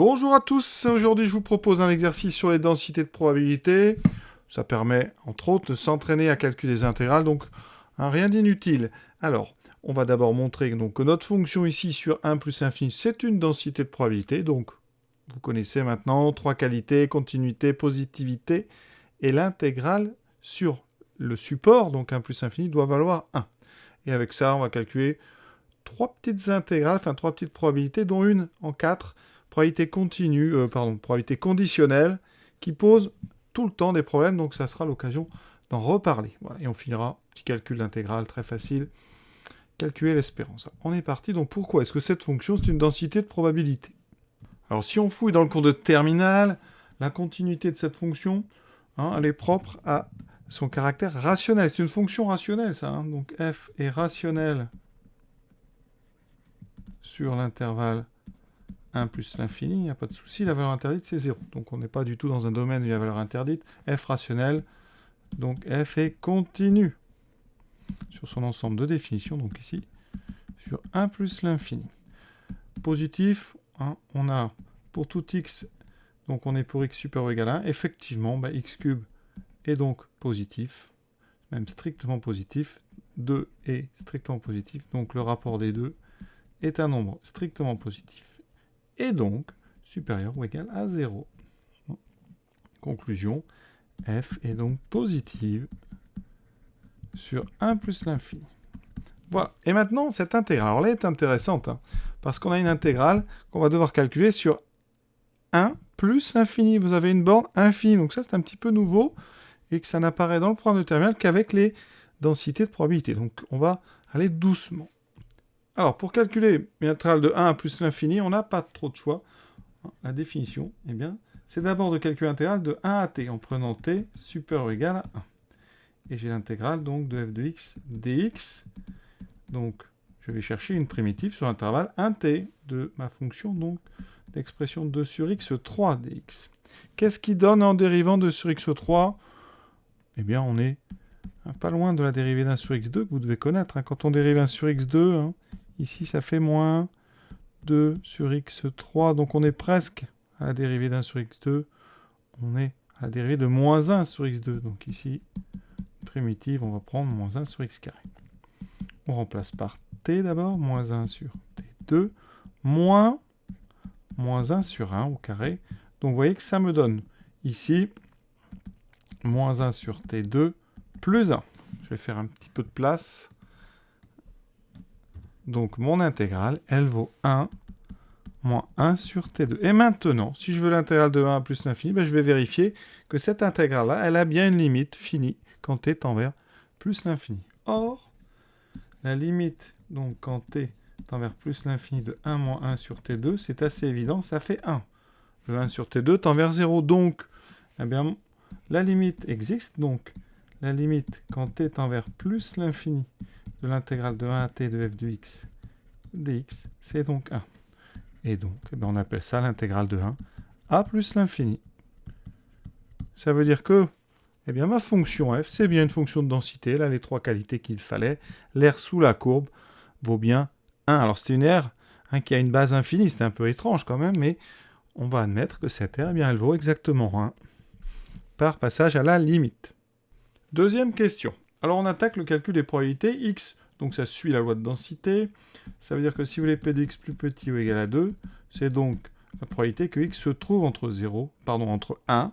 Bonjour à tous, aujourd'hui je vous propose un exercice sur les densités de probabilité. Ça permet entre autres de s'entraîner à calculer les intégrales, donc rien d'inutile. Alors, on va d'abord montrer donc, que notre fonction ici sur 1 plus infini, c'est une densité de probabilité. Donc, vous connaissez maintenant trois qualités, continuité, positivité, et l'intégrale sur le support, donc 1 plus infini, doit valoir 1. Et avec ça, on va calculer trois petites intégrales, enfin trois petites probabilités, dont une en 4, probabilité continue, probabilité conditionnelle, qui pose tout le temps des problèmes, donc ça sera l'occasion d'en reparler. Voilà, et on finira, petit calcul d'intégrale, très facile, calculer l'espérance. On est parti, donc pourquoi est-ce que cette fonction, c'est une densité de probabilité? Alors si on fouille dans le cours de terminale, la continuité de cette fonction, elle est propre à son caractère rationnel. C'est une fonction rationnelle, ça. Donc f est rationnel sur l'intervalle 1 plus l'infini, il n'y a pas de souci, la valeur interdite c'est 0. Donc on n'est pas du tout dans un domaine où il y a la valeur interdite. F rationnel, donc f est continu sur son ensemble de définitions, donc ici, sur 1 plus l'infini. Positif, on a pour tout x, donc on est pour x supérieur ou égal à 1, effectivement, x cube est donc positif, même strictement positif, 2 est strictement positif, donc le rapport des deux est un nombre strictement positif. Et donc supérieur ou égal à 0. Conclusion, f est donc positive sur 1 plus l'infini. Voilà. Et maintenant, cette intégrale, alors là, est intéressante, parce qu'on a une intégrale qu'on va devoir calculer sur 1 plus l'infini. Vous avez une borne infinie, donc ça, c'est un petit peu nouveau, et que ça n'apparaît dans le programme de terminale qu'avec les densités de probabilité. Donc, on va aller doucement. Alors, pour calculer une intégrale de 1 à plus l'infini, on n'a pas trop de choix. La définition, eh bien, c'est d'abord de calculer l'intégrale de 1 à t, en prenant t supérieur ou égal à 1. Et j'ai l'intégrale donc de f de x dx. Donc, je vais chercher une primitive sur l'intervalle 1t de ma fonction, donc d'expression 2 sur x3 dx. Qu'est-ce qui donne en dérivant 2 sur x3 ? Eh bien, on est pas loin de la dérivée d'1 sur x2 que vous devez connaître. Quand on dérive 1 sur x2, ici, ça fait moins 2 sur x3. Donc, on est presque à la dérivée d'1 sur x2. On est à la dérivée de moins 1 sur x2. Donc, ici, primitive, on va prendre moins 1 sur x carré. On remplace par t d'abord, moins 1 sur t2, moins 1 sur 1 au carré. Donc, vous voyez que ça me donne ici moins 1 sur t2 plus 1. Je vais faire un petit peu de place. Donc, mon intégrale, elle vaut 1 moins 1 sur t2. Et maintenant, si je veux l'intégrale de 1 à plus l'infini, je vais vérifier que cette intégrale-là, elle a bien une limite finie quand t tend vers plus l'infini. Or, la limite, donc quand t tend vers plus l'infini de 1 moins 1 sur t2, c'est assez évident, ça fait 1. Le 1 sur t2 tend vers 0. Donc, eh bien, la limite existe. Donc, la limite quand t tend vers plus l'infini de l'intégrale de 1 à t de f de x dx, c'est donc 1. Et donc, on appelle ça l'intégrale de 1 à plus l'infini. Ça veut dire que ma fonction f, c'est bien une fonction de densité. Là, les trois qualités qu'il fallait. L'air sous la courbe vaut bien 1. Alors, c'est une aire qui a une base infinie. C'est un peu étrange quand même, mais on va admettre que cette aire, elle vaut exactement 1 par passage à la limite. Deuxième question. Alors, on attaque le calcul des probabilités x. Donc, ça suit la loi de densité. Ça veut dire que si vous voulez p de x plus petit ou égal à 2, c'est donc la probabilité que x se trouve entre 1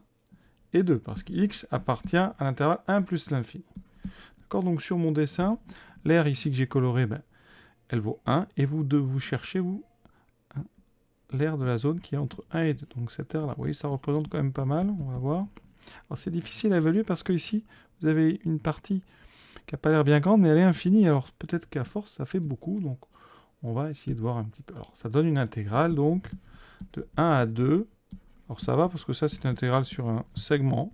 et 2, parce que x appartient à l'intervalle 1 plus l'infini. D'accord, donc sur mon dessin, l'aire ici que j'ai colorée, elle vaut 1, et vous cherchez, l'aire de la zone qui est entre 1 et 2. Donc cette aire-là, vous voyez, ça représente quand même pas mal, on va voir. Alors c'est difficile à évaluer parce que ici, vous avez une partie qui n'a pas l'air bien grande, mais elle est infinie, alors peut-être qu'à force, ça fait beaucoup, donc on va essayer de voir un petit peu. Alors ça donne une intégrale, donc, de 1 à 2. Alors ça va, parce que ça, c'est une intégrale sur un segment.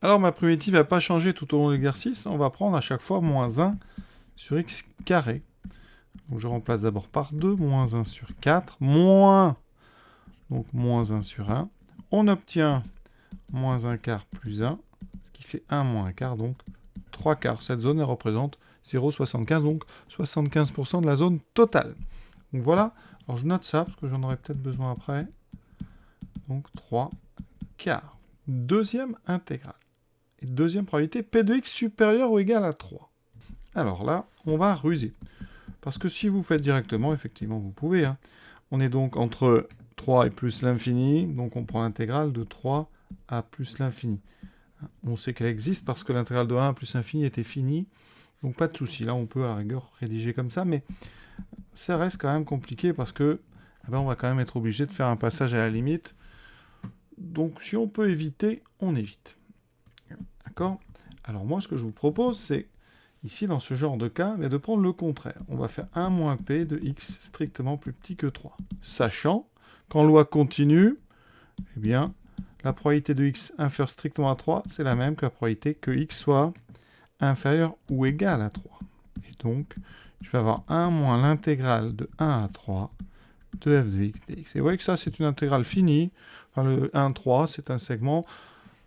Alors ma primitive n'a pas changé tout au long de l'exercice. On va prendre à chaque fois moins 1 sur x carré. Donc je remplace d'abord par 2, moins 1 sur 4, moins 1 sur 1. On obtient moins 1 quart plus 1, ce qui fait 1 moins 1 quart, donc 3 quarts. Cette zone, elle représente 0,75, donc 75% de la zone totale. Donc voilà Alors je note ça, parce que j'en aurai peut-être besoin après. Donc 3 quarts. Deuxième intégrale. Et deuxième probabilité, P de x supérieur ou égal à 3. Alors là, on va ruser. Parce que si vous faites directement, effectivement, vous pouvez. Hein. On est donc entre 3 et plus l'infini, donc on prend l'intégrale de 3 à plus l'infini. On sait qu'elle existe parce que l'intégrale de 1 à plus l'infini était finie, donc pas de souci. Là, on peut à la rigueur rédiger comme ça, mais ça reste quand même compliqué parce que on va quand même être obligé de faire un passage à la limite. Donc si on peut éviter, on évite. D'accord? Alors moi, ce que je vous propose, c'est, ici, dans ce genre de cas, de prendre le contraire. On va faire 1 moins p de x strictement plus petit que 3. Sachant qu'en loi continue, eh bien, la probabilité de x inférieure strictement à 3, c'est la même que la probabilité que x soit inférieur ou égal à 3. Et donc, je vais avoir 1 moins l'intégrale de 1 à 3 de f de x dx. Et vous voyez que ça, c'est une intégrale finie. Enfin, le 1, 3, c'est un segment.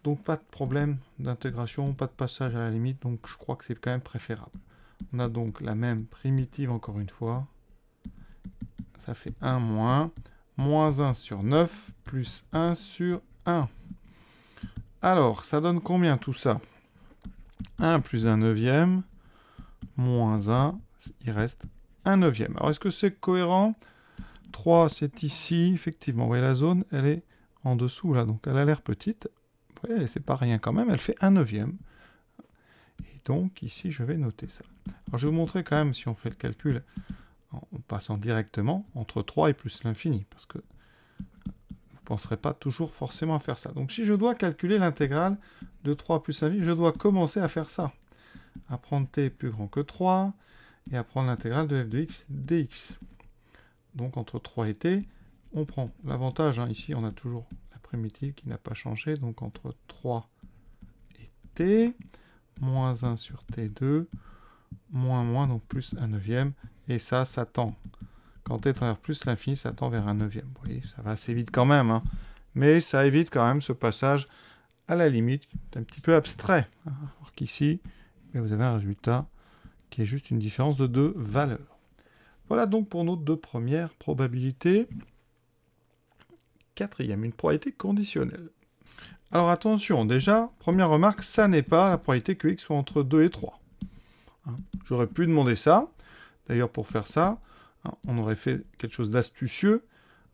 Donc, pas de problème d'intégration, pas de passage à la limite. Donc, je crois que c'est quand même préférable. On a donc la même primitive, encore une fois. Ça fait 1 moins. Moins 1 sur 9, plus 1 sur 1. Alors, ça donne combien tout ça? 1 plus 1 neuvième, moins 1, il reste 1 neuvième. Alors, est-ce que c'est cohérent? 3, c'est ici, effectivement. Vous voyez, la zone, elle est en dessous, là, donc elle a l'air petite. Vous voyez, c'est pas rien quand même, elle fait 1 neuvième. Et donc, ici, je vais noter ça. Alors, je vais vous montrer quand même, si on fait le calcul, en passant directement entre 3 et plus l'infini, parce que vous ne penserez pas toujours forcément à faire ça. Donc, si je dois calculer l'intégrale de 3 plus l'infini, je dois commencer à faire ça. À prendre t plus grand que 3, et à prendre l'intégrale de f de x dx. Donc, entre 3 et t, on prend l'avantage. Hein, ici, on a toujours la primitive qui n'a pas changé. Donc, entre 3 et t, moins 1 sur t2, moins, donc plus 1 neuvième. Et ça tend. Quand t travers plus l'infini, ça tend vers 1 neuvième. Vous voyez, ça va assez vite quand même. Hein. Mais ça évite quand même ce passage à la limite, qui est un petit peu abstrait. Hein. Alors qu'ici, vous avez un résultat qui est juste une différence de 2 valeurs. Voilà donc pour nos deux premières probabilités. Quatrième, une probabilité conditionnelle. Alors attention, déjà, première remarque, ça n'est pas la probabilité que x soit entre 2 et 3. Hein. J'aurais pu demander ça. D'ailleurs, pour faire ça, hein, on aurait fait quelque chose d'astucieux,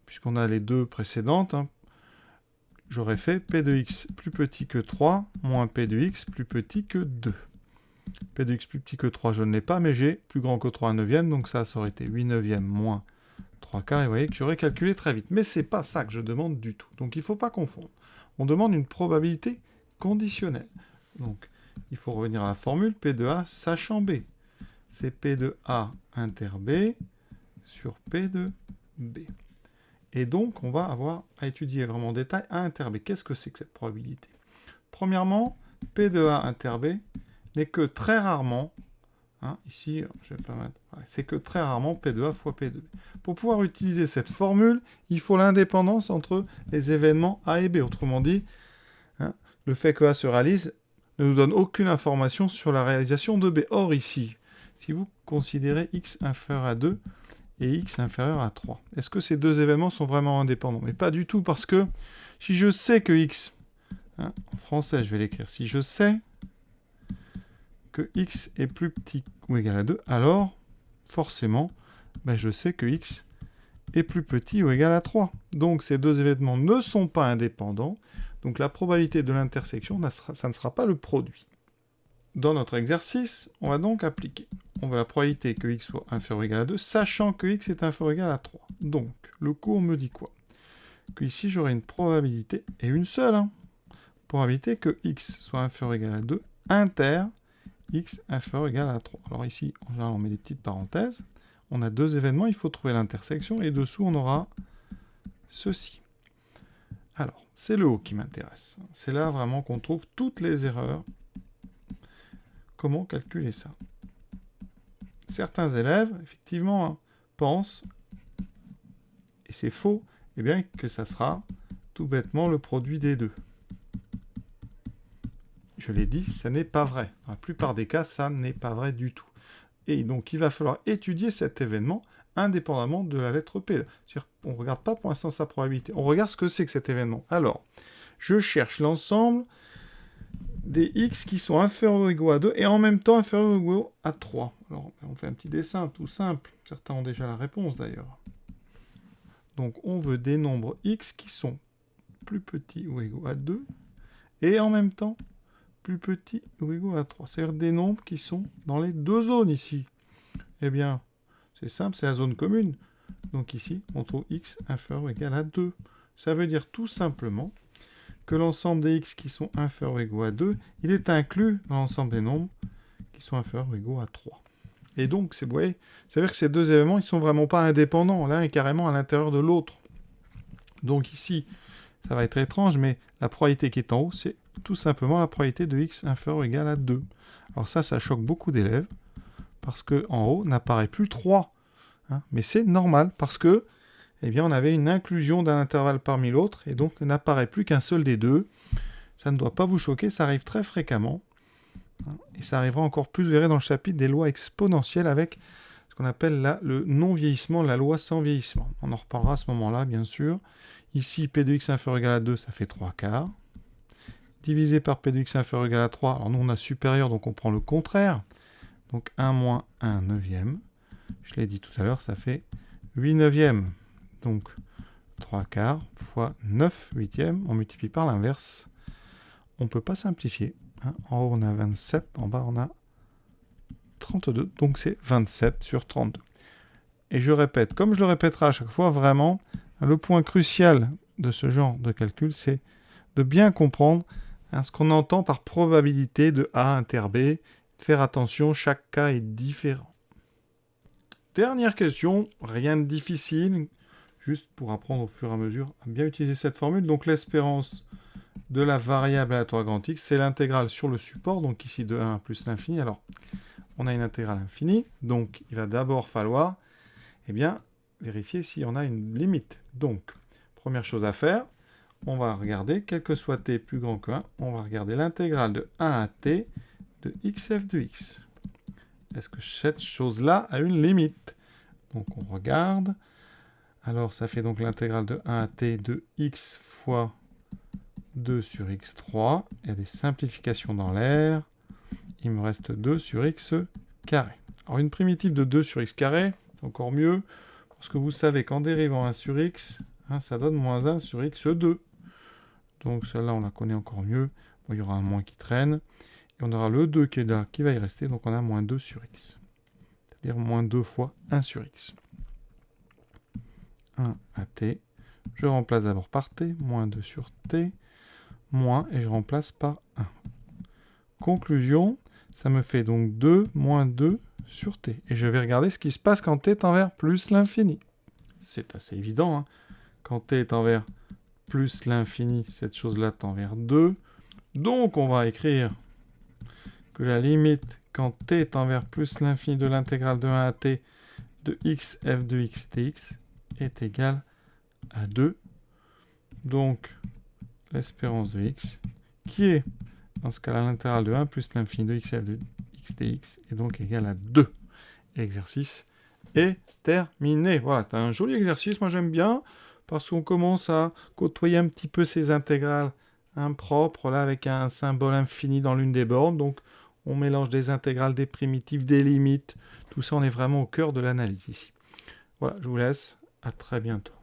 puisqu'on a les deux précédentes. Hein. J'aurais fait p de x plus petit que 3, moins p de x plus petit que 2. P de x plus petit que 3, je ne l'ai pas, mais j'ai plus grand que 3 1 neuvième, donc ça aurait été 8 neuvièmes moins 3 quarts, et vous voyez que j'aurais calculé très vite. Mais c'est pas ça que je demande du tout, donc il ne faut pas confondre. On demande une probabilité conditionnelle. Donc, il faut revenir à la formule P de A sachant B. C'est P de A inter B sur P de B. Et donc, on va avoir à étudier vraiment en détail A inter B. Qu'est-ce que c'est que cette probabilité? Premièrement, P de A inter B n'est que très rarement, hein, ici, je vais pas mettre, c'est que très rarement P de A fois P de B. Pour pouvoir utiliser cette formule, il faut l'indépendance entre les événements A et B. Autrement dit, hein, le fait que A se réalise ne nous donne aucune information sur la réalisation de B. Or, ici, si vous considérez x inférieur à 2 et x inférieur à 3, est-ce que ces deux événements sont vraiment indépendants? Mais pas du tout, parce que si je sais que x, hein, en français, je vais l'écrire, si je sais que x est plus petit ou égal à 2, alors, forcément, je sais que x est plus petit ou égal à 3. Donc, ces deux événements ne sont pas indépendants. Donc, la probabilité de l'intersection, ça ne sera pas le produit. Dans notre exercice, on va donc appliquer. On veut la probabilité que x soit inférieur ou égal à 2, sachant que x est inférieur ou égal à 3. Donc, le cours me dit quoi? Que ici, j'aurai une probabilité, et une seule, hein, probabilité que x soit inférieur ou égal à 2, inter x inférieur ou égal à 3. Alors ici, en général, on met des petites parenthèses. On a deux événements, il faut trouver l'intersection, et dessous, on aura ceci. Alors, c'est le haut qui m'intéresse. C'est là vraiment qu'on trouve toutes les erreurs. Comment calculer ça? Certains élèves, effectivement, hein, pensent, et c'est faux, eh bien, que ça sera tout bêtement le produit des deux. Je l'ai dit, ça n'est pas vrai. Dans la plupart des cas, ça n'est pas vrai du tout. Et donc, il va falloir étudier cet événement indépendamment de la lettre P. C'est-à-dire, on ne regarde pas pour l'instant sa probabilité. On regarde ce que c'est que cet événement. Alors, je cherche l'ensemble des x qui sont inférieurs ou égaux à 2 et en même temps inférieurs ou égaux à 3. Alors, on fait un petit dessin tout simple. Certains ont déjà la réponse d'ailleurs. Donc, on veut des nombres x qui sont plus petits ou égaux à 2 et en même temps plus petits ou égaux à 3. C'est-à-dire des nombres qui sont dans les deux zones ici. Eh bien, c'est simple, c'est la zone commune. Donc ici, on trouve x inférieur ou égal à 2. Ça veut dire tout simplement que l'ensemble des x qui sont inférieurs ou égaux à 2, il est inclus dans l'ensemble des nombres qui sont inférieurs ou égaux à 3. Et donc, vous voyez, ça veut dire que ces deux éléments, ils ne sont vraiment pas indépendants. L'un est carrément à l'intérieur de l'autre. Donc ici, ça va être étrange, mais la probabilité qui est en haut, c'est tout simplement la probabilité de x inférieur ou égal à 2. Alors ça choque beaucoup d'élèves, parce qu'en haut n'apparaît plus 3. Hein, mais c'est normal, parce que eh bien, on avait une inclusion d'un intervalle parmi l'autre, et donc il n'apparaît plus qu'un seul des deux. Ça ne doit pas vous choquer, ça arrive très fréquemment. Hein, et ça arrivera encore plus, vous verrez, dans le chapitre des lois exponentielles, avec ce qu'on appelle le non-vieillissement, la loi sans vieillissement. On en reparlera à ce moment-là, bien sûr. Ici, P de x inférieur ou égal à 2, ça fait 3/4. Divisé par P de x inférieur ou égal à 3, alors nous on a supérieur, donc on prend le contraire. Donc 1 moins 1 neuvième. Je l'ai dit tout à l'heure, ça fait 8 neuvièmes. Donc 3/4 fois 9 huitièmes, on multiplie par l'inverse. On ne peut pas simplifier. Hein. En haut on a 27, en bas on a 32. Donc c'est 27 sur 32. Et je répète, comme je le répéterai à chaque fois, vraiment, le point crucial de ce genre de calcul, c'est de bien comprendre ce qu'on entend par probabilité de A inter B. Faire attention, chaque cas est différent. Dernière question, rien de difficile, juste pour apprendre au fur et à mesure à bien utiliser cette formule. Donc l'espérance de la variable aléatoire grand X, c'est l'intégrale sur le support, donc ici de 1 plus l'infini. Alors, on a une intégrale infinie, donc il va d'abord falloir vérifier si on a une limite. Donc, première chose à faire, on va regarder, quel que soit t plus grand que 1, on va regarder l'intégrale de 1 à t de xf de x. Est-ce que cette chose-là a une limite? Donc on regarde. Alors ça fait donc l'intégrale de 1 à t de x fois 2 sur x3. Il y a des simplifications dans l'air. Il me reste 2 sur x carré. Alors une primitive de 2 sur x carré, c'est encore mieux, parce que vous savez qu'en dérivant 1 sur x, ça donne moins 1 sur x2. Donc celle-là, on la connaît encore mieux. Bon, il y aura un moins qui traîne. Et on aura le 2 qui est là, qui va y rester. Donc on a moins 2 sur x. C'est-à-dire moins 2 fois 1 sur x. 1 à t. Je remplace d'abord par t. Moins 2 sur t. Moins, et je remplace par 1. Conclusion, ça me fait donc 2 moins 2 sur t. Et je vais regarder ce qui se passe quand t tend vers plus l'infini. C'est assez évident. Hein. Quand t est envers plus l'infini, cette chose-là tend vers 2. Donc on va écrire que la limite quand t tend vers plus l'infini de l'intégrale de 1 à t de x f de x dx est égale à 2. Donc l'espérance de x, qui est dans ce cas-là l'intégrale de 1 plus l'infini de x f de x dx, est donc égale à 2. L'exercice est terminé. Voilà, c'est un joli exercice, moi j'aime bien, parce qu'on commence à côtoyer un petit peu ces intégrales impropres, là, avec un symbole infini dans l'une des bornes. Donc, on mélange des intégrales, des primitives, des limites. Tout ça, on est vraiment au cœur de l'analyse ici. Voilà, je vous laisse. À très bientôt.